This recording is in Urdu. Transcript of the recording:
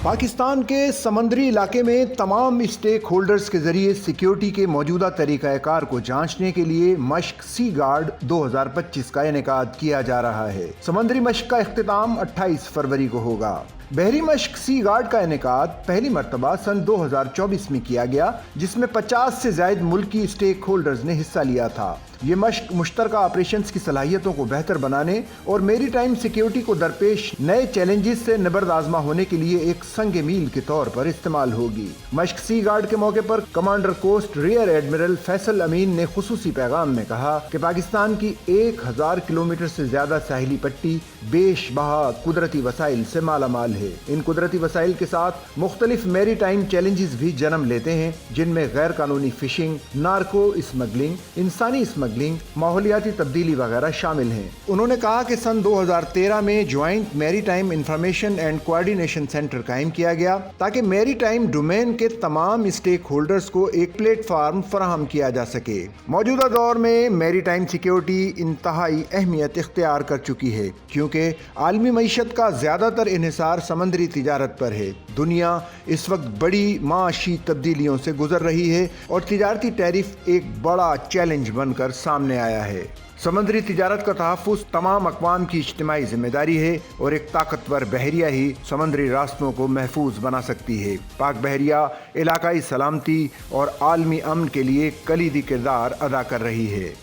پاکستان کے سمندری علاقے میں تمام اسٹیک ہولڈرز کے ذریعے سیکیورٹی کے موجودہ طریقہ کار کو جانچنے کے لیے مشق سی گارڈ 2025 کا انعقاد کیا جا رہا ہے۔ سمندری مشق کا اختتام 28 فروری کو ہوگا۔ بحری مشق سی گارڈ کا انعقاد پہلی مرتبہ سن 2024 میں کیا گیا، جس میں 50 سے زائد ملکی اسٹیک ہولڈرز نے حصہ لیا تھا۔ یہ مشق مشترکہ آپریشنز کی صلاحیتوں کو بہتر بنانے اور میری ٹائم سیکیورٹی کو درپیش نئے چیلنجز سے نبرد آزما ہونے کے لیے ایک سنگ میل کے طور پر استعمال ہوگی۔ مشق سی گارڈ کے موقع پر commander coast rear admiral Faisal Amin نے خصوصی پیغام میں کہا کہ پاکستان کی 1000 کلومیٹر سے زیادہ ساحلی پٹی بیش بہا قدرتی وسائل سے مالا مال ہے۔ ان قدرتی وسائل کے ساتھ مختلف میری ٹائم چیلنجز بھی جنم لیتے ہیں، جن میں غیر قانونی فشنگ، نارکو اسمگلنگ، انسانی اسمگلنگ، ماحولیاتی تبدیلی وغیرہ شامل ہیں۔ انہوں نے کہا کہ سن 2013 میں جوائنٹ میری time information and coordination centre قائم کیا گیا تاکہ میری ٹائم ڈومین کے تمام اسٹیک ہولڈرز کو ایک پلیٹ فارم فراہم کیا جا سکے۔ موجودہ دور میں میری ٹائم سیکیورٹی انتہائی اہمیت اختیار کر چکی ہے، کیونکہ عالمی معیشت کا زیادہ تر انحصار سمندری تجارت پر ہے۔ دنیا اس وقت بڑی معاشی تبدیلیوں سے گزر رہی ہے اور تجارتی ٹیرف ایک بڑا چیلنج بن کر سامنے آیا ہے۔ سمندری تجارت کا تحفظ تمام اقوام کی اجتماعی ذمہ داری ہے اور ایک طاقتور بحریہ ہی سمندری راستوں کو محفوظ بنا سکتی ہے۔ پاک بحریہ علاقائی سلامتی اور عالمی امن کے لیے کلیدی کردار ادا کر رہی ہے۔